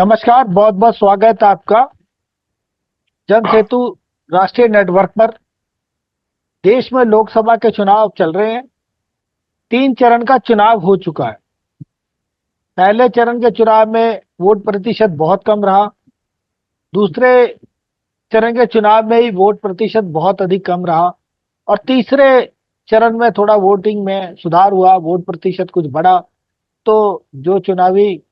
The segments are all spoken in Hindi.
नमस्कार, बहुत बहुत स्वागत है आपका जन सेतु राष्ट्रीय नेटवर्क पर। देश में लोकसभा के चुनाव चल रहे हैं। 3 चरण का चुनाव हो चुका है। पहले चरण के चुनाव में वोट प्रतिशत बहुत कम रहा। दूसरे चरण के चुनाव में ही वोट प्रतिशत बहुत अधिक कम रहा। और तीसरे चरण में थोड़ा वोटिंग में सुधार हुआ, वोट प्रतिशत कुछ बढ़ा। तो जो चुनावी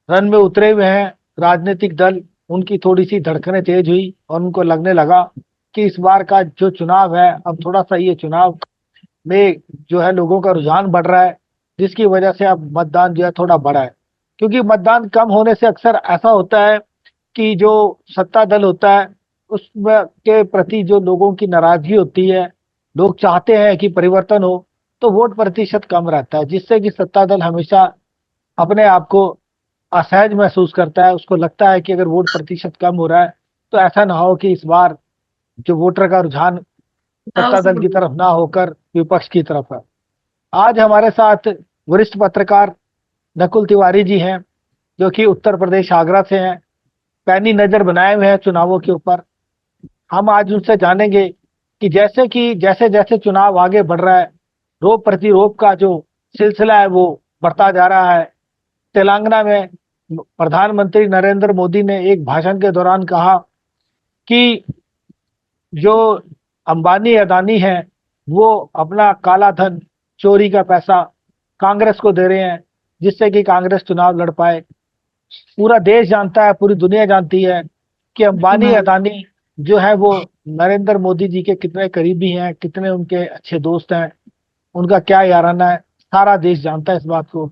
रन में उतरे हुए हैं राजनीतिक दल, उनकी थोड़ी सी धड़कनें तेज हुई और उनको लगने लगा कि इस बार का जो चुनाव है, अब थोड़ा सा ये चुनाव में जो है लोगों का रुझान बढ़ रहा है, जिसकी वजह से अब मतदान जो है थोड़ा बढ़ा है। क्योंकि मतदान कम होने से अक्सर ऐसा होता है कि जो सत्ता दल होता है उसमें के प्रति जो लोगों की नाराजगी होती है, लोग चाहते हैं कि परिवर्तन हो, तो वोट प्रतिशत कम रहता है, जिससे कि सत्ता दल हमेशा अपने आप को असहज महसूस करता है। उसको लगता है कि अगर वोट प्रतिशत कम हो रहा है तो ऐसा ना हो कि इस बार जो वोटर का रुझान सत्ता दल की तरफ ना होकर विपक्ष की तरफ है। आज हमारे साथ वरिष्ठ पत्रकार नकुल तिवारी जी हैं, जो कि उत्तर प्रदेश आगरा से हैं। पैनी नजर बनाए हुए हैं चुनावों के ऊपर। हम आज उनसे जानेंगे कि जैसे जैसे चुनाव आगे बढ़ रहा है, रोप प्रतिरोप का जो सिलसिला है वो बढ़ता जा रहा है। तेलंगाना में प्रधानमंत्री नरेंद्र मोदी ने एक भाषण के दौरान कहा कि जो अंबानी अदानी हैं वो अपना काला धन, चोरी का पैसा कांग्रेस को दे रहे हैं, जिससे कि कांग्रेस चुनाव लड़ पाए। पूरा देश जानता है, पूरी दुनिया जानती है कि अंबानी अदानी जो है वो नरेंद्र मोदी जी के कितने करीबी हैं, कितने उनके अच्छे दोस्त हैं, उनका क्या याराना है। सारा देश जानता है इस बात को।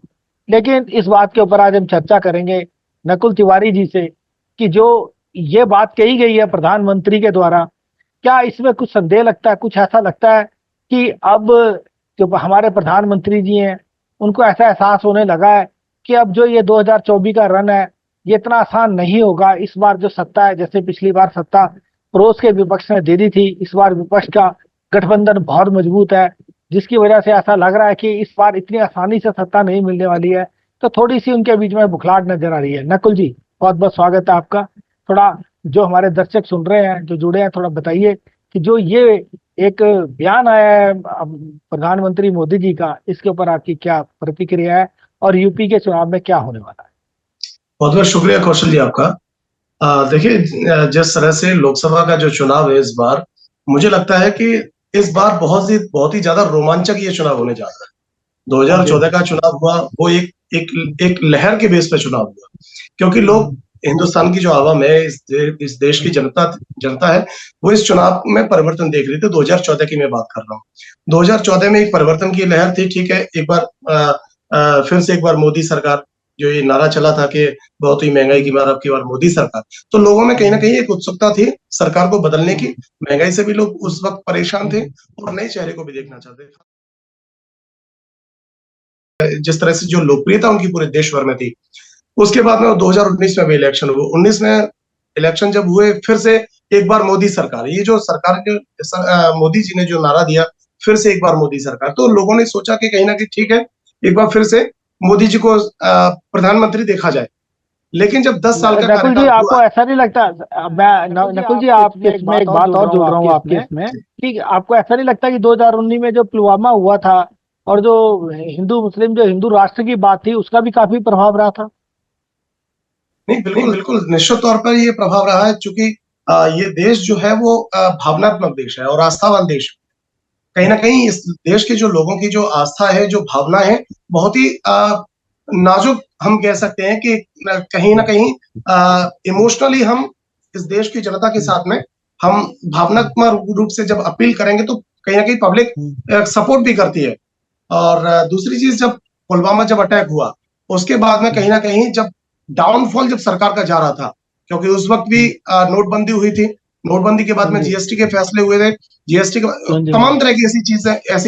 लेकिन इस बात के ऊपर आज हम चर्चा करेंगे नकुल तिवारी जी से कि जो ये बात कही गई है प्रधानमंत्री के द्वारा, क्या इसमें कुछ संदेह लगता है, कुछ ऐसा लगता है कि अब जो हमारे प्रधानमंत्री जी हैं उनको ऐसा एहसास होने लगा है कि अब जो ये 2024 का रन है ये इतना आसान नहीं होगा। इस बार जो सत्ता है, जैसे पिछली बार सत्ता पड़ोस के विपक्ष ने दे दी थी, इस बार विपक्ष का गठबंधन बहुत मजबूत है, जिसकी वजह से ऐसा लग रहा है कि इस बार इतनी आसानी से सत्ता नहीं मिलने वाली है। तो थोड़ी सी उनके बीच में बुखलाहट नजर आ रही है। नकुल जी, बहुत बहुत स्वागत है आपका। थोड़ा जो हमारे दर्शक सुन रहे हैं, जो जुड़े हैं, थोड़ा बताइए कि जो ये एक बयान आया है प्रधानमंत्री मोदी जी का, इसके ऊपर आपकी क्या प्रतिक्रिया है और यूपी के चुनाव में क्या होने वाला है। बहुत बहुत शुक्रिया कौशल जी आपका। देखिए, जिस तरह से लोकसभा का जो चुनाव है इस बार, मुझे लगता है कि इस बार बहुत ही ज्यादा रोमांचक ये चुनाव होने जा रहा है। 2014 का चुनाव हुआ वो एक लहर के बेस पे चुनाव हुआ, क्योंकि लोग, हिंदुस्तान की जो आवाम है, इस देश की जनता है, वो इस चुनाव में परिवर्तन देख रही थी। 2014 की मैं बात कर रहा हूँ। 2014 में एक परिवर्तन की लहर थी। ठीक है, एक बार फिर से एक बार मोदी सरकार, जो ये नारा चला था कि बहुत ही महंगाई की मार, अब की बार मोदी सरकार, तो लोगों में कहीं ना कहीं एक उत्सुकता थी सरकार को बदलने की। महंगाई से भी लोग उस वक्त परेशान थे और नए चेहरे को भी देखना चाहते थे। जिस तरह से जो लोकप्रियता उनकी पूरे देश भर में थी, उसके बाद में 2019 में भी इलेक्शन हुए। 19 में इलेक्शन जब हुए, फिर से एक बार मोदी सरकार, ये जो सरकार के मोदी जी ने जो नारा दिया, फिर से एक बार मोदी सरकार, तो लोगों ने सोचा कि कहीं ना कहीं ठीक है, एक बार फिर से मोदी जी को प्रधानमंत्री देखा जाए। लेकिन जब 10 साल का नकुल जी, कार्यकाल आपको हुआ, ऐसा नहीं लगता, नकुल जी आपके इसमें एक बात और जोड़ रहा हूँ आपके इसमें, कि आपको ऐसा नहीं लगता कि 2019 में जो पुलवामा हुआ था और जो हिंदू मुस्लिम, जो हिंदू राष्ट्र की बात थी, उसका भी काफी प्रभाव रहा था। नहीं, बिल्कुल बिल्कुल, निश्चित तौर पर ये प्रभाव रहा है, क्योंकि ये देश जो है वो भावनात्मक देश है और आस्थावान देश है। कहीं ना कहीं इस देश के जो लोगों की जो आस्था है, जो भावना है, बहुत ही नाजुक, हम कह सकते हैं कि कहीं ना कहीं इमोशनली हम इस देश की जनता के साथ में, हम भावनात्मक रूप से जब अपील करेंगे तो कहीं ना कहीं पब्लिक सपोर्ट भी करती है। और दूसरी चीज, जब पुलवामा जब अटैक हुआ, उसके बाद में कहीं ना कहीं जब डाउनफॉल जब सरकार का जा रहा था, क्योंकि उस वक्त भी नोटबंदी हुई थी। नोटबंदी के बाद में जीएसटी के फैसले हुए थे, जीएसटी के तमाम तरह की ऐसी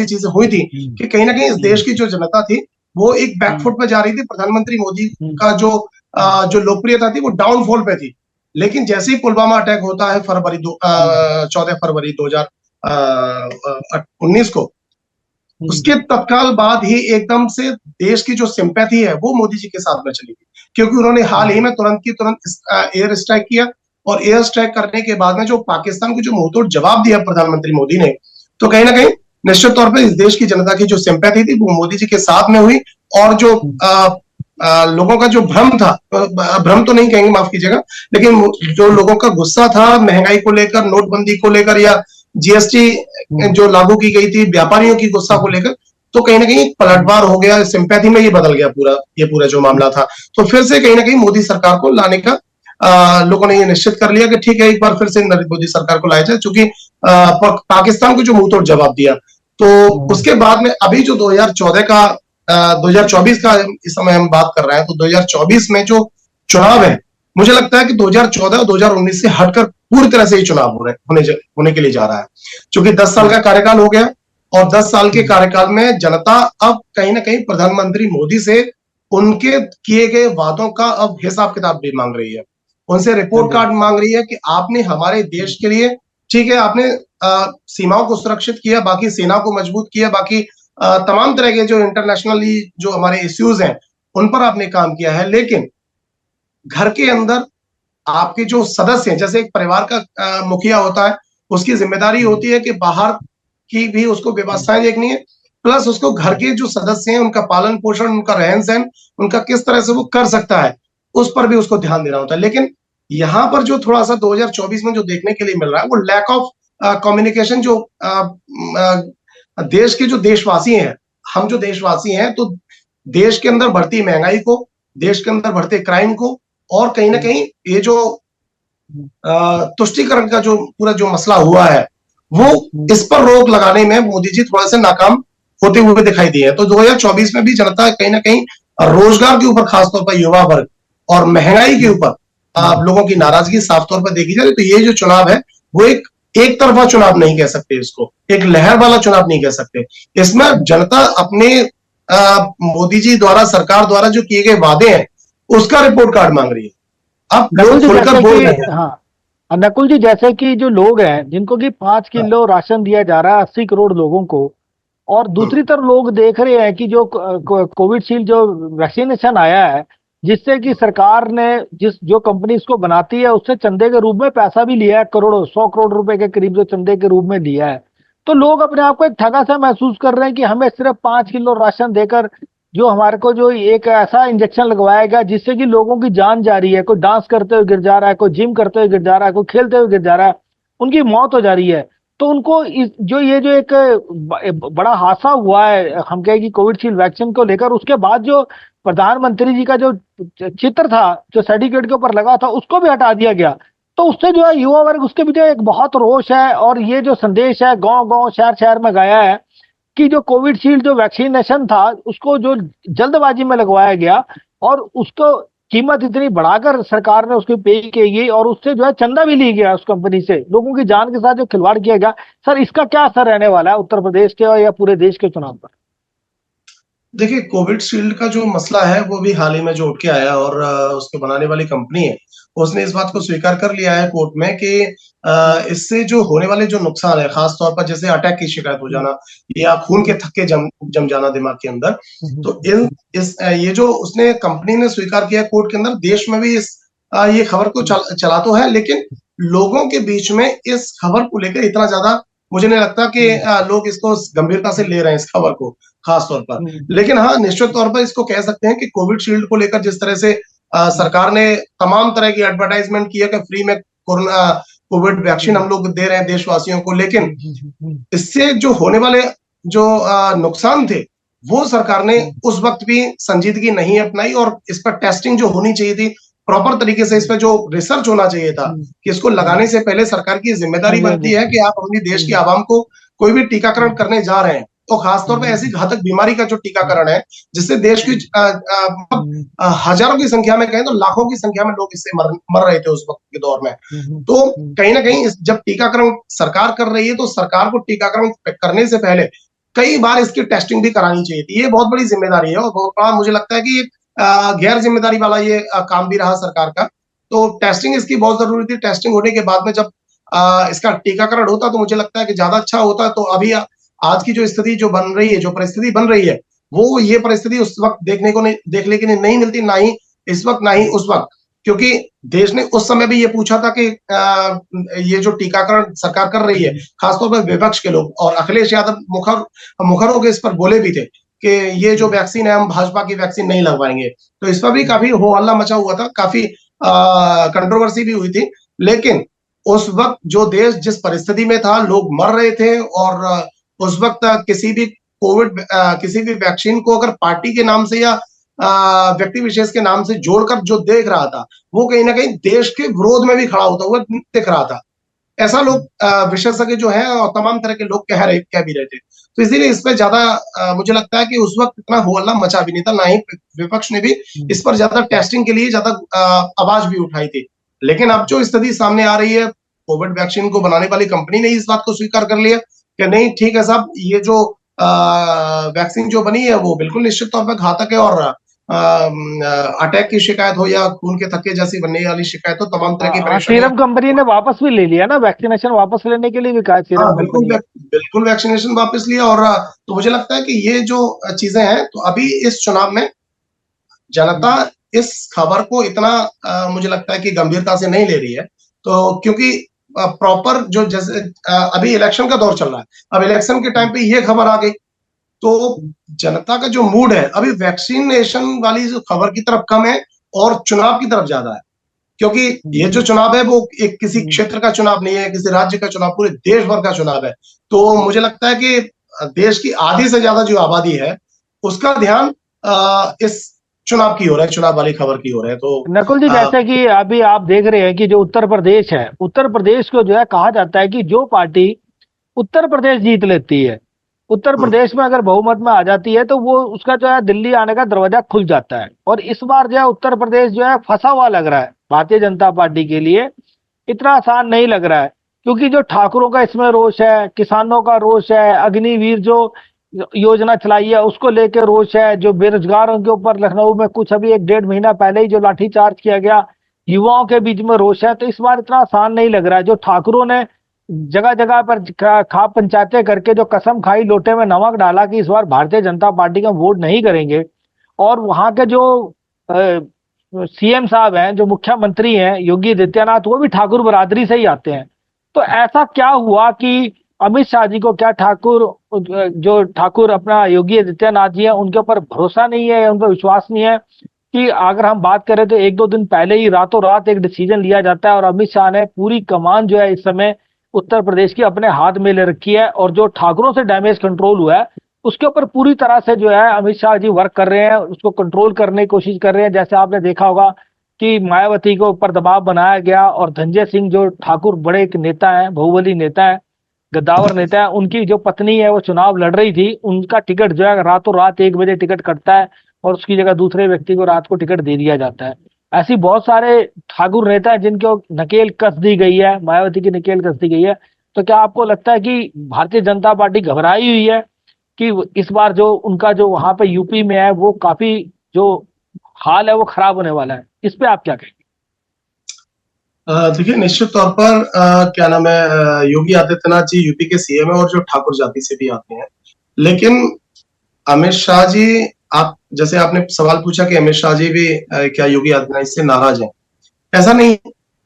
चीजें हुई थी कि कहीं ना कहीं इस देश की जो जनता थी वो एक बैकफुट पे जा रही थी। प्रधानमंत्री मोदी का जो लोकप्रियता थी वो डाउनफॉल पे थी। लेकिन जैसे ही पुलवामा अटैक होता है 14 फरवरी 2019 को, उसके तत्काल बाद ही एकदम से देश की जो सिंपैथी है वो मोदी जी के साथ में चली गई। क्योंकि उन्होंने हाल ही में तुरंत की तुरंत एयर स्ट्राइक किया, और एयर स्ट्राइक करने के बाद में जो पाकिस्तान को जो मुंहतोड़ जवाब दिया प्रधानमंत्री मोदी ने, तो कहीं ना कहीं निश्चित तौर पर इस देश की जनता की जो सिंपैथी थी वो मोदी जी के साथ में हुई, और जो लोगों का जो भ्रम था, भ्रम तो नहीं कहेंगे, माफ कीजिएगा, लेकिन जो लोगों का गुस्सा था महंगाई को लेकर, नोटबंदी को लेकर, या जीएसटी जो लागू की गई थी व्यापारियों की गुस्सा को लेकर, तो कहीं ना कहीं पलटवार हो गया, सिंपैथी में ये बदल गया पूरा जो मामला था। तो फिर से कहीं ना कहीं मोदी सरकार को लाने का लोगों ने ये निश्चित कर लिया कि ठीक है, एक बार फिर से नरेंद्र मोदी सरकार को लाया जाए, चूंकि पाकिस्तान को जो मुंह तोड़ जवाब दिया। तो उसके बाद में अभी जो 2024 का इस समय हम बात कर रहे हैं, तो 2024 में जो चुनाव है, मुझे लगता है कि 2014 और 2019 से हटकर पूरी तरह से ही चुनाव होने के लिए जा रहा है, क्योंकि 10 साल का कार्यकाल हो गया, और 10 साल के कार्यकाल में जनता अब कहीं ना कहीं प्रधानमंत्री मोदी से उनके किए गए वादों का अब हिसाब किताब भी मांग रही है, उनसे रिपोर्ट कार्ड मांग रही है कि आपने हमारे देश के लिए, ठीक है, आपने सीमाओं को सुरक्षित किया, बाकी सेना को मजबूत किया, बाकी तमाम तरह के जो इंटरनेशनली जो हमारे इश्यूज हैं उन पर आपने काम किया है, लेकिन घर के अंदर आपके जो सदस्य हैं, जैसे एक परिवार का मुखिया होता है, उसकी जिम्मेदारी होती है कि बाहर की भी उसको व्यवस्थाएं देखनी है, प्लस उसको घर के जो सदस्य हैं उनका पालन पोषण, उनका रहन सहन, उनका किस तरह से वो कर सकता है, उस पर भी उसको ध्यान देना होता है। लेकिन यहाँ पर जो थोड़ा सा 2024 में जो देखने के लिए मिल रहा है, वो लैक ऑफ कम्युनिकेशन, जो देश के जो देशवासी हैं, हम जो देशवासी हैं, तो देश के अंदर बढ़ती महंगाई को, देश के अंदर बढ़ते क्राइम को, और कहीं ना कहीं ये जो तुष्टीकरण का जो पूरा जो मसला हुआ है, वो इस पर रोक लगाने में मोदी जी थोड़ा सा नाकाम होते हुए दिखाई दिए हैं। तो 2024 में भी जनता कहीं ना कहीं रोजगार के ऊपर, खासतौर पर युवा वर्ग और महंगाई के ऊपर लोगों की नाराजगी साफ तौर पर देखी जाए, तो ये जो चुनाव है वो एक तरफा चुनाव नहीं कह सकते, इसको एक लहर वाला चुनाव नहीं कह सकते। इसमें जनता अपने मोदी जी द्वारा, सरकार द्वारा जो किए गए वादे हैं उसका रिपोर्ट कार्ड मांग रही है। अब लोग खुलकर बोल रहे हैं। हाँ नकुल जी, जैसे कि जो लोग हैं जिनको कि 5 किलो राशन दिया जा रहा है 80 करोड़ लोगों को, और दूसरी तरफ लोग देख रहे हैं कि जो कोविडशील्ड जो वैक्सीनेशन आया है, जिससे कि सरकार ने जो कंपनी इसको बनाती है उससे चंदे के रूप में पैसा भी लिया है, 100 करोड़ रुपए के करीब जो चंदे के रूप में लिया है। तो लोग अपने आप को एक ठगा सा महसूस कर रहे हैं कि हमें सिर्फ 5 किलो राशन देकर जो हमारे को जो एक ऐसा इंजेक्शन लगवाएगा जिससे कि लोगों की जान जा रही है, कोई डांस करते हुए गिर जा रहा है, कोई जिम करते हुए गिर जा रहा है, कोई खेलते हुए गिर जा रहा है, उनकी मौत हो जा रही है। तो उनको ये जो एक बड़ा हादसा हुआ है, हम कहें कि कोविडशील्ड वैक्सीन को लेकर, उसके बाद जो प्रधानमंत्री जी का जो चित्र था जो सर्टिफिकेट के ऊपर लगा था उसको भी हटा दिया गया। तो उससे जो है युवा वर्ग, उसके भी एक बहुत रोष है, और ये जो संदेश है गांव गांव शहर शहर में गया है कि जो कोविडशील्ड जो वैक्सीनेशन था उसको जो जल्दबाजी में लगवाया गया, और उसको कीमत इतनी बढ़ाकर सरकार ने उसकी पे की गई, और उससे जो है चंदा भी ली गया उस कंपनी से, लोगों की जान के साथ जो खिलवाड़ किया गया। सर, इसका क्या असर रहने वाला है उत्तर प्रदेश के या पूरे देश के चुनाव पर? देखिए, कोविडशील्ड का जो मसला है वो भी हाल ही में जो उठ के आया, और उसको बनाने वाली कंपनी है उसने इस बात को स्वीकार कर लिया है कोर्ट में कि इससे जो होने वाले जो नुकसान है, खास तौर पर जैसे अटैक की शिकायत हो जाना या खून के थक्के जम जाना दिमाग के अंदर, तो ये जो उसने कंपनी ने स्वीकार किया कोर्ट के अंदर, देश में भी ये खबर को चला तो है, लेकिन लोगों के बीच में इस खबर को लेकर इतना ज्यादा मुझे नहीं लगता कि लोग इसको गंभीरता से ले रहे हैं, इस खबर को खास तौर पर। लेकिन हाँ, निश्चित तौर पर इसको कह सकते हैं कि कोविडशील्ड को लेकर जिस तरह से सरकार ने तमाम तरह की एडवर्टाइजमेंट की है कि फ्री में कोविड वैक्सीन हम लोग दे रहे हैं देशवासियों को, लेकिन इससे जो होने वाले जो नुकसान थे वो सरकार ने उस वक्त भी संजीदगी नहीं अपनाई, और इस पर टेस्टिंग जो होनी चाहिए थी प्रॉपर तरीके से, इस पर जो रिसर्च होना चाहिए था कि इसको लगाने से पहले सरकार की जिम्मेदारी बनती है कि आप अपनी देश की आवाम को कोई भी टीकाकरण करने जा रहे हैं, तो खासतौर पर ऐसी घातक बीमारी का जो टीकाकरण है जिससे देश की हजारों की संख्या में कहें तो लाखों की संख्या में लोग इससे मर रहे थे उस वक्त के दौर में। तो कहीं ना कहीं जब टीकाकरण सरकार कर रही है तो सरकार को टीकाकरण करने से पहले कई बार इसकी टेस्टिंग भी करानी चाहिए थी। ये बहुत बड़ी जिम्मेदारी है, और बहुत बड़ा मुझे लगता है कि गैर जिम्मेदारी वाला ये काम भी रहा सरकार का। तो टेस्टिंग इसकी बहुत जरूरी थी। टेस्टिंग होने के बाद में जब इसका टीकाकरण होता तो मुझे लगता है कि ज्यादा अच्छा होता। तो अभी आज की जो स्थिति जो बन रही है, जो परिस्थिति बन रही है, वो ये परिस्थिति उस वक्त देखने के लिए नहीं मिलती, ना ही इस वक्त ना ही उस वक्त, क्योंकि देश ने उस समय भी ये पूछा था कि ये जो टीकाकरण सरकार कर रही है, खासतौर पर विपक्ष के लोग और अखिलेश यादव मुखर होकर इस पर बोले भी थे कि ये जो वैक्सीन है हम भाजपा की वैक्सीन नहीं लगवाएंगे। तो इस पर भी काफी हो हल्ला मचा हुआ था, काफी कंट्रोवर्सी भी हुई थी। लेकिन उस वक्त जो देश जिस परिस्थिति में था, लोग मर रहे थे और उस वक्त किसी भी किसी भी वैक्सीन को अगर पार्टी के नाम से या व्यक्ति विशेष के नाम से जोड़कर जो देख रहा था, वो कहीं ना कहीं देश के विरोध में भी खड़ा होता हुआ दिख रहा था। ऐसा लोग विशेषज्ञ जो है और तमाम तरह के लोग कह भी रहे थे। तो इसीलिए इस पे ज्यादा मुझे लगता है कि उस वक्त इतना हो हल्ला मचा भी नहीं था, ना ही विपक्ष ने भी इस पर ज्यादा टेस्टिंग के लिए ज्यादा आवाज भी उठाई थी। लेकिन अब जो स्थिति सामने आ रही है, कोविड वैक्सीन को बनाने वाली कंपनी ने इस बात को स्वीकार कर लिया कि नहीं ठीक है साहब, ये जो वैक्सीन जो बनी है वो बिल्कुल निश्चित तौर पर घातक है और अटैक की शिकायत हो या खून के थक्के जैसी बनने वाली शिकायत हो, तमाम तरह की परेशानियां। सीरम कंपनी ने वापस भी ले लिया ना, वैक्सीनेशन वापस लेने के लिए भी कहा सीरम कंपनी। बिल्कुल वैक्सीनेशन वापस लिया। और तो मुझे लगता है कि ये जो चीजें हैं, तो अभी इस चुनाव में जनता इस खबर को इतना मुझे लगता है कि गंभीरता से नहीं ले रही है। तो क्योंकि प्रॉपर जो जैसे अभी इलेक्शन का दौर चल रहा है, अब इलेक्शन के टाइम पे ये खबर आ गई, तो जनता का जो मूड है अभी वैक्सीनेशन वाली जो खबर की तरफ कम है और चुनाव की तरफ ज्यादा है। क्योंकि ये जो चुनाव है वो एक किसी क्षेत्र का चुनाव नहीं है, किसी राज्य का चुनाव, पूरे देश भर का चुनाव है। तो मुझे लगता है कि देश की आधी से ज्यादा जो आबादी है उसका ध्यान इस चुनाव की हो रहा है, चुनाव वाली खबर की हो रहा है। तो नकुल जी, जैसे कि अभी आप देख रहे हैं कि जो उत्तर प्रदेश है, उत्तर प्रदेश को जो है कहा जाता है कि जो पार्टी उत्तर प्रदेश जीत लेती है, उत्तर प्रदेश में अगर बहुमत में आ जाती है, तो वो उसका जो है दिल्ली आने का दरवाजा खुल जाता है। और इस बार जो है उत्तर प्रदेश जो है फंसा हुआ लग रहा है भारतीय जनता पार्टी के लिए, इतना आसान नहीं लग रहा है। क्योंकि जो ठाकुरों का इसमें रोष है, किसानों का रोष है, अग्निवीर जो योजना चलाई है उसको लेकर रोष है, जो बेरोजगारों के ऊपर लखनऊ में कुछ अभी 1-1.5 महीना पहले ही जो लाठीचार्ज किया गया, युवाओं के बीच में रोष है। तो इस बार इतना आसान नहीं लग रहा है। जो ठाकुरों ने जगह जगह पर खाप पंचायतें करके जो कसम खाई, लोटे में नमक डाला कि इस बार भारतीय जनता पार्टी का वोट नहीं करेंगे, और वहां के जो सीएम साहब हैं, जो मुख्यमंत्री हैं योगी आदित्यनाथ, वो भी ठाकुर बरादरी से ही आते हैं। तो ऐसा क्या हुआ कि अमित शाह जी को क्या जो ठाकुर अपना योगी आदित्यनाथ जी है उनके ऊपर भरोसा नहीं है, उन पर विश्वास नहीं है कि अगर हम बात करें तो 1-2 दिन पहले ही रातों रात एक डिसीजन लिया जाता है और अमित शाह ने पूरी कमान जो है इस समय उत्तर प्रदेश की अपने हाथ में ले रखी है। और जो ठाकुरों से डैमेज कंट्रोल हुआ है उसके ऊपर पूरी तरह से जो है अमित शाह जी वर्क कर रहे हैं, उसको कंट्रोल करने की कोशिश कर रहे हैं। जैसे आपने देखा होगा कि मायावती के ऊपर दबाव बनाया गया और धनंजय सिंह जो ठाकुर बड़े एक नेता है, बहुबली नेता है, गद्दावर नेता है, उनकी जो पत्नी है वो चुनाव लड़ रही थी, उनका टिकट जो है रातों रात 1 बजे टिकट कटता है और उसकी जगह दूसरे व्यक्ति को रात को टिकट दे दिया जाता है। ऐसी बहुत सारे ठाकुर नेता है जिनको नकेल कस दी गई है, मायावती की नकेल कस दी गई है। तो क्या आपको लगता है कि भारतीय जनता पार्टी घबराई हुई है कि इस बार जो उनका जो वहां पे यूपी में है वो काफी जो हाल है वो खराब होने वाला है? इस पे आप क्या कहेंगे? देखिए, निश्चित तौर पर क्या नाम है, योगी आदित्यनाथ जी यूपी के सीएम है और जो ठाकुर जाति से भी आते हैं। लेकिन अमित शाह जी, आप जैसे आपने सवाल पूछा कि अमित शाह जी भी क्या योगी आदित्यनाथ से नाराज हैं? ऐसा नहीं,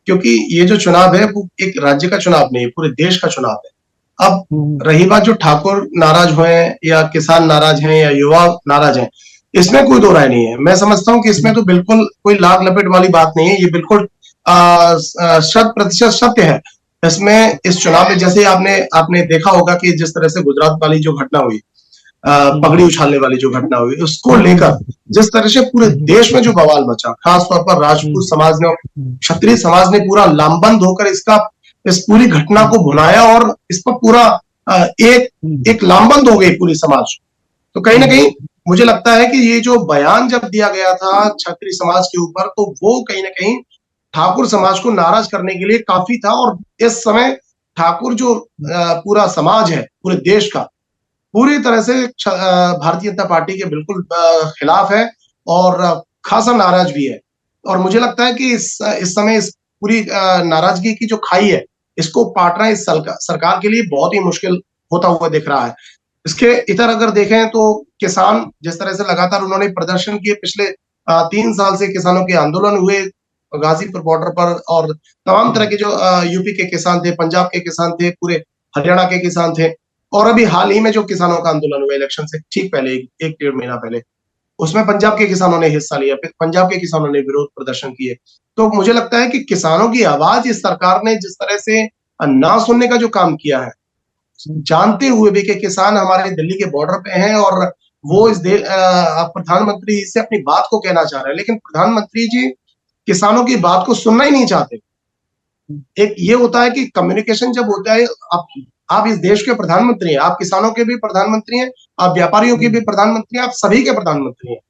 क्योंकि ये जो चुनाव है वो एक राज्य का चुनाव नहीं है, पूरे देश का चुनाव है। अब रही बात जो ठाकुर नाराज हुए या किसान नाराज हैं या युवा नाराज हैं, इसमें कोई दो राय नहीं है। मैं समझता हूं कि इसमें तो बिल्कुल कोई लाग लपेट वाली बात नहीं है, ये बिल्कुल 100% सत्य है। इसमें इस चुनाव में जैसे आपने देखा होगा कि जिस तरह से गुजरात वाली जो घटना हुई, पगड़ी उछालने वाली जो घटना हुई, उसको लेकर जिस तरह से पूरे देश में जो बवाल मचा, खासतौर पर राजपूत समाज ने, क्षत्रिय समाज ने पूरा लामबंद होकर इस पूरी घटना को भुनाया और इस पर पूरा एक लामबंद हो गई पूरी समाज। तो कहीं ना कहीं मुझे लगता है कि ये जो बयान जब दिया गया था क्षत्रिय समाज के ऊपर, तो वो कहीं ना कहीं ठाकुर समाज को नाराज करने के लिए काफी था। और इस समय ठाकुर जो पूरा समाज है पूरे देश का, पूरी तरह से भारतीय जनता पार्टी के बिल्कुल खिलाफ है और खासा नाराज भी है। और मुझे लगता है कि इस समय इस पूरी नाराजगी की जो खाई है, इसको पाटना इस सरकार के लिए बहुत ही मुश्किल होता हुआ दिख रहा है। इसके इधर अगर देखें तो किसान जिस तरह से लगातार उन्होंने प्रदर्शन किए पिछले 3 साल से किसानों के आंदोलन हुए गाजीपुर बॉर्डर पर, और तमाम तरह के जो यूपी के किसान थे, पंजाब के किसान थे, पूरे हरियाणा के किसान थे, और अभी हाल ही में जो किसानों का आंदोलन हुआ इलेक्शन से ठीक पहले, एक डेढ़ महीना पहले, उसमें पंजाब के किसानों ने हिस्सा लिया, फिर पंजाब के किसानों ने विरोध प्रदर्शन किए। तो मुझे लगता है कि किसानों की आवाज इस सरकार ने जिस तरह से ना सुनने का जो काम किया है, जानते हुए भी कि किसान हमारे दिल्ली के बॉर्डर पे हैं और वो इस प्रधानमंत्री से अपनी बात को कहना चाह रहे हैं, लेकिन प्रधानमंत्री जी किसानों की बात को सुनना ही नहीं चाहते। एक ये होता है कि कम्युनिकेशन जब होता है, आप इस देश के प्रधानमंत्री हैं, आप किसानों के भी प्रधानमंत्री हैं, आप व्यापारियों के भी प्रधानमंत्री हैं, आप सभी के प्रधानमंत्री हैं।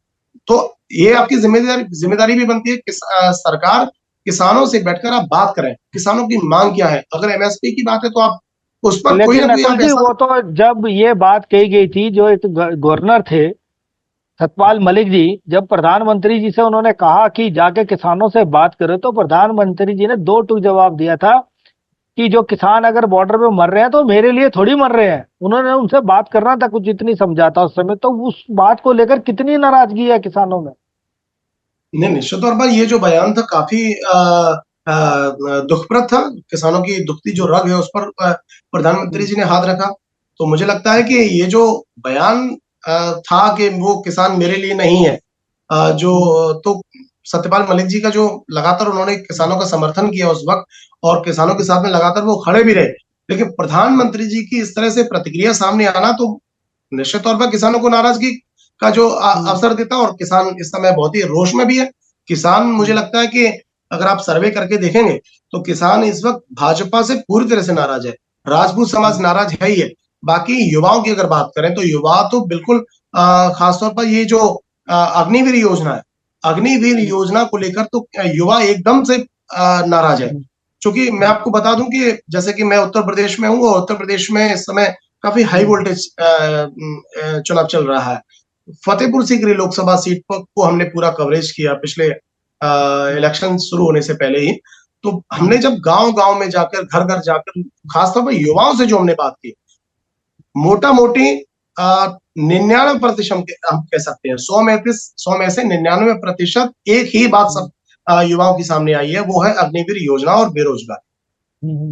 तो ये आपकी जिम्मेदारी भी बनती है कि सरकार किसानों से बैठकर आप बात करें, किसानों की मांग क्या है। अगर एमएसपी की बात है तो आप उस पर कोई लेकिन ना कोई नकुल आप जी, ऐसा। वो तो जब ये बात कही गई थी, जो एक गवर्नर थे सतपाल मलिक जी, जब प्रधानमंत्री जी से उन्होंने कहा कि जाके किसानों से बात करो, तो प्रधानमंत्री जी ने दो टूक जवाब दिया था कि जो किसान अगर बॉर्डर पे मर रहे हैं तो मेरे लिए थोड़ी मर रहे हैं। उन्होंने उनसे बात करना था, कुछ इतनी समझाता उस समय। तो उस बात को लेकर कितनी नाराजगी है किसानों में। नहीं, निश्चित तौर पर ये जो बयान था काफी दुखप्रद था। किसानों की दुखती जो रग है उस पर प्रधानमंत्री जी ने हाथ रखा। तो मुझे लगता है कि ये जो बयान था कि वो किसान मेरे लिए नहीं है, जो तो सत्यपाल मलिक जी का जो लगातार उन्होंने किसानों का समर्थन किया उस वक्त, और किसानों के साथ में लगातार वो खड़े भी रहे, लेकिन प्रधानमंत्री जी की इस तरह से प्रतिक्रिया सामने आना तो निश्चित तौर पर किसानों को नाराजगी का जो अवसर देता, और किसान इस समय बहुत ही रोष में भी है। किसान, मुझे लगता है कि अगर आप सर्वे करके देखेंगे तो किसान इस वक्त भाजपा से पूरी तरह से नाराज है। राजपूत समाज नाराज है ही है। बाकी युवाओं की अगर बात करें तो युवा तो बिल्कुल, खासतौर पर ये जो अग्निवीर योजना है, अग्निवीर योजना को लेकर तो युवा एकदम से नाराज है। क्योंकि मैं आपको बता दूं कि जैसे कि मैं उत्तर प्रदेश में हूँ, और उत्तर प्रदेश में इस समय काफी हाई वोल्टेज चुनाव चल रहा है। फतेहपुर सीकरी लोकसभा सीट पर को हमने पूरा कवरेज किया पिछले इलेक्शन शुरू होने से पहले ही। तो हमने जब गांव-गांव में जाकर, घर-घर जाकर, खासतौर पर युवाओं से जो हमने बात की, मोटा मोटी 99% हम कह सकते हैं, 100 में से 99% एक ही बात सब युवाओं की सामने आई है, वो है अग्निवीर योजना और बेरोजगार।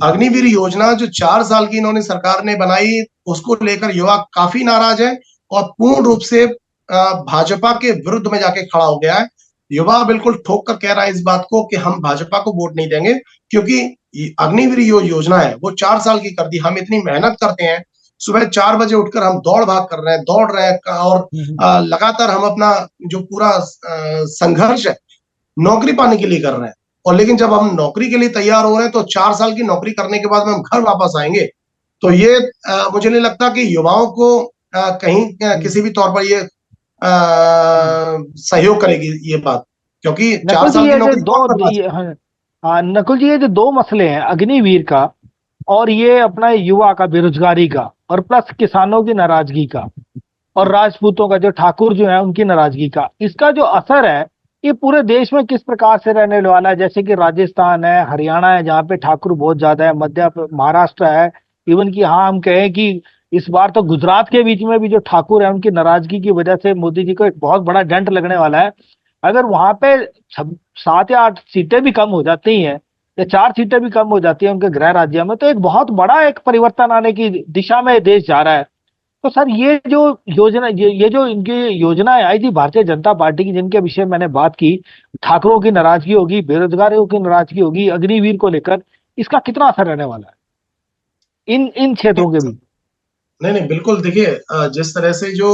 अग्निवीर योजना जो 4 साल की इन्होंने सरकार ने बनाई, उसको लेकर युवा काफी नाराज है, और पूर्ण रूप से भाजपा के विरुद्ध में जाके खड़ा हो गया है। युवा बिल्कुल ठोक कर कह रहा है इस बात को कि हम भाजपा को वोट नहीं देंगे, क्योंकि अग्निवीर योजना है वो 4 साल की कर दी। हम इतनी मेहनत करते हैं, सुबह 4 बजे उठकर हम दौड़ भाग कर रहे हैं, दौड़ रहे हैं, और लगातार हम अपना जो पूरा संघर्ष है नौकरी पाने के लिए कर रहे हैं। और लेकिन जब हम नौकरी के लिए तैयार हो रहे हैं तो 4 साल की नौकरी करने के बाद में हम घर वापस आएंगे, तो ये मुझे नहीं लगता कि युवाओं को कहीं किसी भी तौर पर ये सहयोग करेगी ये बात, क्योंकि 4 नकुल जी, साल की ये जो नौकरी कौन करना चाहता है? हाँ, नकुल जी, ये जो दो मसले हैं, अग्निवीर का और ये अपना युवा का बेरोजगारी का, और प्लस किसानों की नाराजगी का, और राजपूतों का, जो ठाकुर जो है उनकी नाराजगी का, इसका जो असर है ये पूरे देश में किस प्रकार से रहने वाला है। जैसे कि राजस्थान है, हरियाणा है, जहाँ पे ठाकुर बहुत ज्यादा है, महाराष्ट्र है, इवन कि हाँ हम कहें कि इस बार तो गुजरात के बीच में भी जो ठाकुर है उनकी नाराजगी की वजह से मोदी जी को एक बहुत बड़ा डंट लगने वाला है। अगर वहां पे 7 या 8 सीटें भी कम हो जाती हैं, या 4 सीटें भी कम हो जाती हैं उनके गृह राज्य में, तो एक बहुत बड़ा एक परिवर्तन आने की दिशा में देश जा रहा है। तो सर, ये जो योजना, ये जो इनकी योजनाएं आई थी भारतीय जनता पार्टी की, जिनके विषय मैंने बात की, ठाकुरों की नाराजगी होगी, बेरोजगारों की नाराजगी होगी, अग्निवीर को लेकर, इसका कितना असर रहने वाला है इन इन क्षेत्रों के भी। नहीं नहीं, बिल्कुल। देखिए, जिस तरह से जो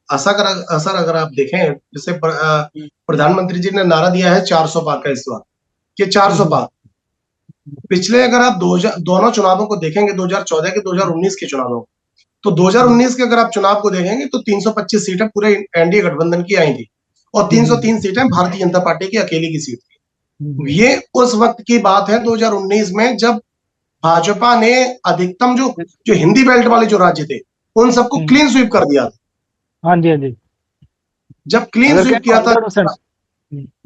असर अगर आप देखें, जैसे प्रधानमंत्री जी ने नारा दिया है 400 पार का इस बार, ये 400 पार। पिछले अगर आप दोनों चुनावों को देखेंगे, 2014 के 2019 के चुनावों, तो 2019 के अगर आप चुनाव को देखेंगे तो 325 सीटें पूरे एनडीए गठबंधन की आई थी, और 303 सीटें भारतीय जनता पार्टी की अकेली की सीट थी। ये उस वक्त की बात है 2019 में, जब भाजपा ने अधिकतम जो जो हिंदी बेल्ट वाले जो राज्य थे उन सबको क्लीन स्वीप कर दिया था। हाँ जी, हाँ जी। जब क्लीन स्वीप किया था,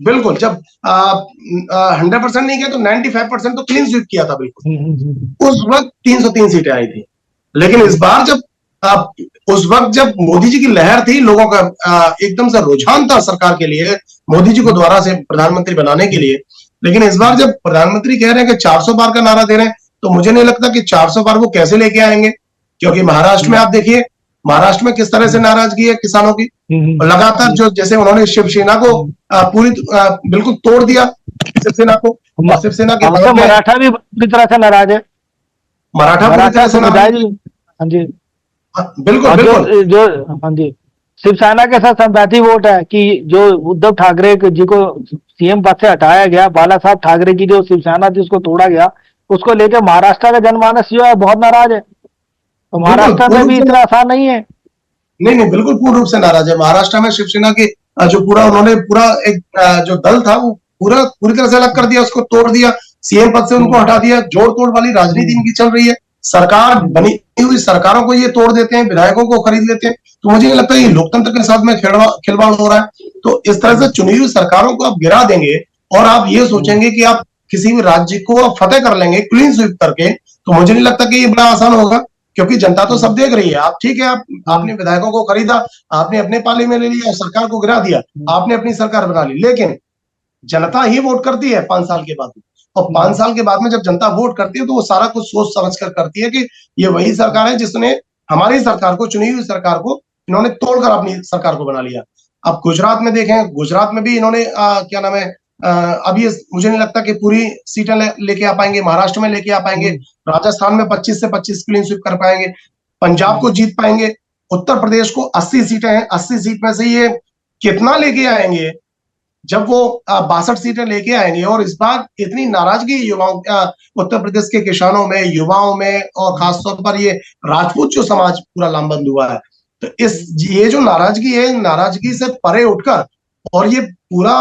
बिल्कुल, जब 100% नहीं किया तो 95% तो क्लीन स्वीप किया था बिल्कुल, उस वक्त 303 सीटें आई थी। लेकिन इस बार जब उस वक्त जब मोदी जी की लहर थी, लोगों का एकदम से रुझान था सरकार के लिए, मोदी जी को दोबारा से प्रधानमंत्री बनाने के लिए। लेकिन इस बार जब प्रधानमंत्री कह रहे हैं कि 400 पार का नारा दे रहे हैं, तो मुझे नहीं लगता कि 400 पार वो कैसे लेके आएंगे, क्योंकि महाराष्ट्र में आप देखिए, महाराष्ट्र में किस तरह से नाराजगी है किसानों की। और लगातार जो जैसे उन्होंने शिवसेना को बिल्कुल तोड़ दिया, शिवसेना को, और शिवसेना के बाद में मराठा भी पूरी तरह से नाराज है, मराठा पूरी तरह से नाराज। हाँ जी, बिल्कुल बिल्कुल। जो हाँ जी, शिवसेना के साथ संपाती वोट है कि जो उद्धव ठाकरे जी को सीएम पद से हटाया गया, बाला साहब ठाकरे की जो शिवसेना थी उसको तोड़ा गया, उसको लेकर महाराष्ट्र का जनमानस जो है बहुत नाराज है। तो महाराष्ट्र में भी इतना आसान नहीं है। नहीं नहीं, बिल्कुल पूर्ण रूप से नाराज है। महाराष्ट्र में शिवसेना के जो पूरा उन्होंने पूरा एक जो दल था वो पूरी तरह से अलग कर दिया, उसको तोड़ दिया, सीएम पद से उनको हटा दिया। जोड़ तोड़ वाली राजनीति इनकी चल रही है। सरकार बनी हुई सरकारों को ये तोड़ देते हैं, विधायकों को खरीद लेते हैं। तो मुझे लगता है ये लोकतंत्र के साथ में खिलवाड़ हो रहा है। तो इस तरह से चुनी हुई सरकारों को आप गिरा देंगे और आप ये सोचेंगे कि आप किसी भी राज्य को आप फतेह कर लेंगे क्लीन स्वीप करके, तो मुझे नहीं लगता कि ये बड़ा आसान होगा, क्योंकि जनता तो सब देख रही है। आप ठीक है, आपने विधायकों को खरीदा, आपने अपने पाले में ले लिया और सरकार को गिरा दिया, आपने अपनी सरकार बना ली। लेकिन जनता ही वोट करती है 5 साल के बाद, और 5 साल के बाद में जब जनता वोट करती है तो वो सारा कुछ सोच समझ कर करती है कि ये वही सरकार है जिसने हमारी सरकार को, चुनी हुई सरकार को इन्होंने तोड़कर अपनी सरकार को बना लिया। अब गुजरात में देखें, गुजरात में भी इन्होंने क्या नाम है, अब ये मुझे नहीं लगता कि पूरी सीटें लेके आ पाएंगे। महाराष्ट्र में लेके आ पाएंगे, राजस्थान में 25 से 25 क्लीन स्वीप कर पाएंगे, पंजाब को जीत पाएंगे, उत्तर प्रदेश को 80 सीटें हैं, 80 सीट में से ये कितना लेके आएंगे जब वो 62 सीटें लेके आएंगे। और इस बार इतनी नाराजगी युवाओं, उत्तर प्रदेश के किसानों में, युवाओं में, और खासतौर पर ये राजपूत जो समाज पूरा लामबंद हुआ है। तो ये जो नाराजगी है, नाराजगी से परे उठकर और ये पूरा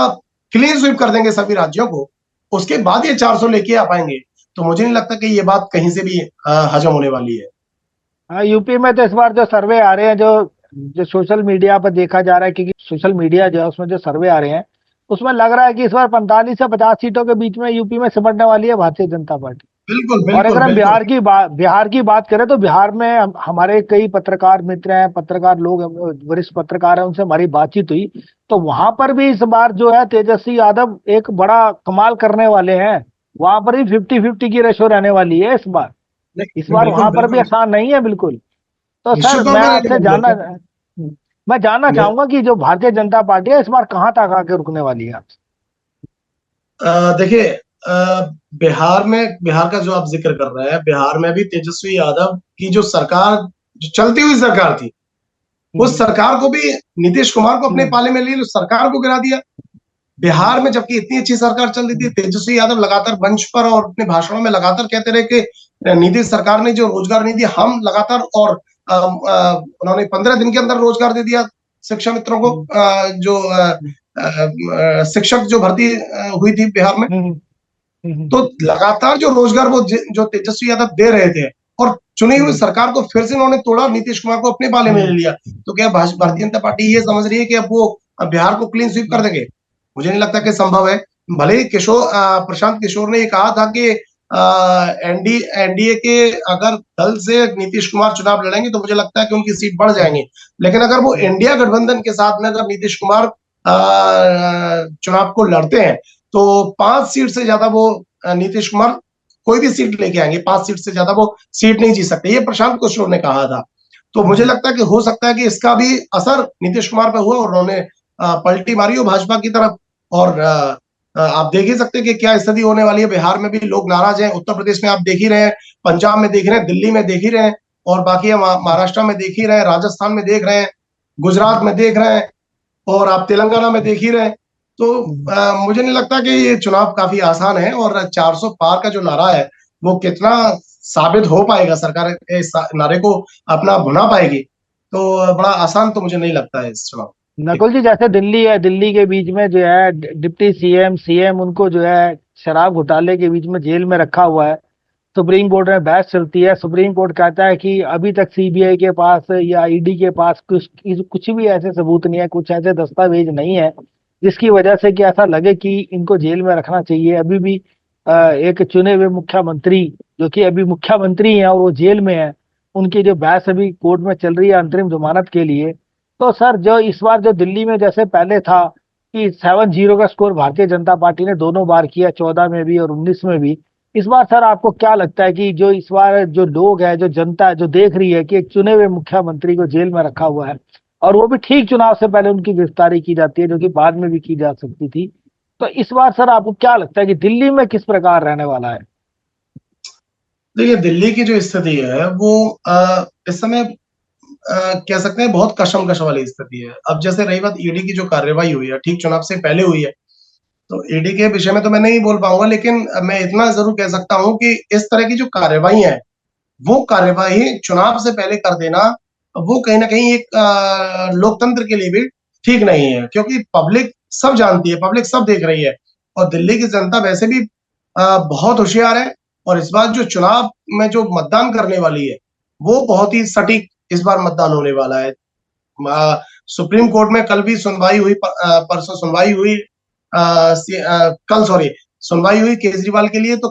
क्लीन स्वीप कर देंगे सभी राज्यों को, उसके बाद ये 400 लेके आ पाएंगे। तो मुझे नहीं लगता कि ये बात कहीं से भी हजम होने वाली है। हाँ, यूपी में तो इस बार जो सर्वे आ रहे हैं, जो सोशल मीडिया पर देखा जा रहा है, क्योंकि सोशल मीडिया जो है उसमें जो सर्वे आ रहे हैं उसमें लग रहा है कि इस बार 45 से 50 सीटों के बीच में यूपी में सिमटने वाली है भारतीय जनता पार्टी। बिल्कुल और बिल्कुल अगर हम बिल्कुल। बिहार की बात करें तो बिहार में हमारे कई पत्रकार मित्र हैं, पत्रकार लोग, वरिष्ठ पत्रकार हैं, उनसे हमारी बातचीत हुई, तो वहां पर भी इस बार जो है तेजस्वी यादव एक बड़ा कमाल करने वाले हैं। वहां पर भी 50-50 की रेशो रहने वाली है इस बार। वहां पर भी आसान नहीं है बिल्कुल। तो सर मैं जानना चाहूंगा कि जो भारतीय जनता पार्टी है इस बार कहां तक आके रुकने वाली है। देखिए, बिहार का जो आप जिक्र कर रहे हैं, बिहार में भी तेजस्वी यादव की जो सरकार, जो चलती हुई सरकार थी, उस सरकार को भी नीतीश कुमार को अपने पाले में लिए, सरकार को गिरा दिया। बिहार में जबकि इतनी अच्छी सरकार चल रही थी, तेजस्वी यादव लगातार मंच पर और अपने भाषणों में लगातार कहते रहे कि नीतीश सरकार ने जो रोजगार नहीं दिया, हम लगातार, और उन्होंने 15 दिन के अंदर रोजगार दे दिया शिक्षा मित्रों को, जो शिक्षक जो भर्ती हुई थी बिहार में। तो लगातार जो रोजगार वो जो तेजस्वी यादव दे रहे थे, और चुनी हुई सरकार को फिर से उन्होंने तोड़ा, नीतीश कुमार को अपने पाले में ले लिया। तो क्या भारतीय जनता पार्टी ये समझ रही है कि अब वो बिहार को क्लीन स्वीप कर देंगे? मुझे नहीं लगता कि संभव है। भले ही प्रशांत किशोर ने ये कहा था कि एनडीए के अगर दल से नीतीश कुमार चुनाव लड़ेंगे तो मुझे लगता है कि उनकी सीट बढ़ जाएंगी। लेकिन अगर वो इंडिया गठबंधन के साथ में अगर नीतीश कुमार चुनाव को लड़ते हैं तो 5 सीट से ज्यादा वो नीतीश कुमार कोई भी सीट लेके आएंगे, 5 सीट से ज्यादा वो सीट नहीं जीत सकते, ये प्रशांत किशोर ने कहा था। तो मुझे लगता है कि हो सकता है कि इसका भी असर नीतीश कुमार पर हुआ और उन्होंने पलटी मारी हो भाजपा की तरफ। और आप देख ही सकते हैं कि क्या स्थिति होने वाली है। बिहार में भी लोग नाराज हैं, उत्तर प्रदेश में आप देख ही रहे हैं, पंजाब में देख रहे हैं, दिल्ली में देख ही रहे हैं, और बाकी महाराष्ट्र में देख ही रहे हैं, राजस्थान में देख रहे हैं, गुजरात में देख रहे हैं, और आप तेलंगाना में देख ही रहे हैं। तो मुझे नहीं लगता कि ये चुनाव काफी आसान है, और 400 पार का जो नारा है वो कितना साबित हो पाएगा, सरकार इस नारे को अपना भुना पाएगी, तो बड़ा आसान तो मुझे नहीं लगता है इस चुनाव। नकुल जी, जैसे दिल्ली है, दिल्ली के बीच में जो है डिप्टी सीएम उनको जो है शराब घोटाले के बीच में जेल में रखा हुआ है। सुप्रीम कोर्ट में बहस चलती है। सुप्रीम कोर्ट कहता है कि अभी तक सीबीआई के पास या ईडी के पास कुछ भी ऐसे सबूत नहीं है, कुछ ऐसे दस्तावेज नहीं है जिसकी वजह से कि ऐसा लगे कि इनको जेल में रखना चाहिए। अभी भी एक चुने हुए मुख्यमंत्री जो कि अभी मुख्यमंत्री हैं और वो जेल में है, उनकी जो बहस अभी कोर्ट में चल रही है अंतरिम जमानत के लिए। तो सर जो इस बार जो दिल्ली में जैसे पहले था कि 7-0 का स्कोर भारतीय जनता पार्टी ने दोनों बार किया, 14 में भी और 19 में भी। इस बार सर आपको क्या लगता है कि जो इस बार जो लोग है, जो जनता है, जो देख रही है कि एक चुने हुए मुख्यमंत्री को जेल में रखा हुआ है, और वो भी ठीक चुनाव से पहले उनकी गिरफ्तारी की जाती है, जो कि बाद में भी की जा सकती थी। तो इस बार सर आपको क्या लगता है कि दिल्ली में किस प्रकार रहने वाला है? देखिए, दिल्ली की जो स्थिति है वो इस समय कह सकते हैं बहुत कशमकश वाली स्थिति है। अब जैसे रही बात ईडी की जो कार्रवाई हुई है, ठीक चुनाव से पहले हुई है, तो ईडी के विषय में तो मैं नहीं बोल पाऊँगा, लेकिन मैं इतना ज़रूर कह सकता हूँ कि इस तरह की जो कार्रवाई है, वो कार्यवाही चुनाव से पहले कर देना, वो कहीं न कहीं एक लोकतंत्र के लिए भी ठीक नहीं है, क्योंकि पब्लिक सब जानती है, पब्लिक सब देख रही है और दिल्ली की जनता वैसे भी बहुत होशियार है और इस बार जो चुनाव में जो मतदान करने वाली है, वो बहुत ही सटीक इस बार मतदान होने वाला है। सुप्रीम कोर्ट में कल भी सुनवाई हुई, परसों सुनवाई हुई, कल सॉरी सुनवाई हुई केजरीवाल के लिए, तो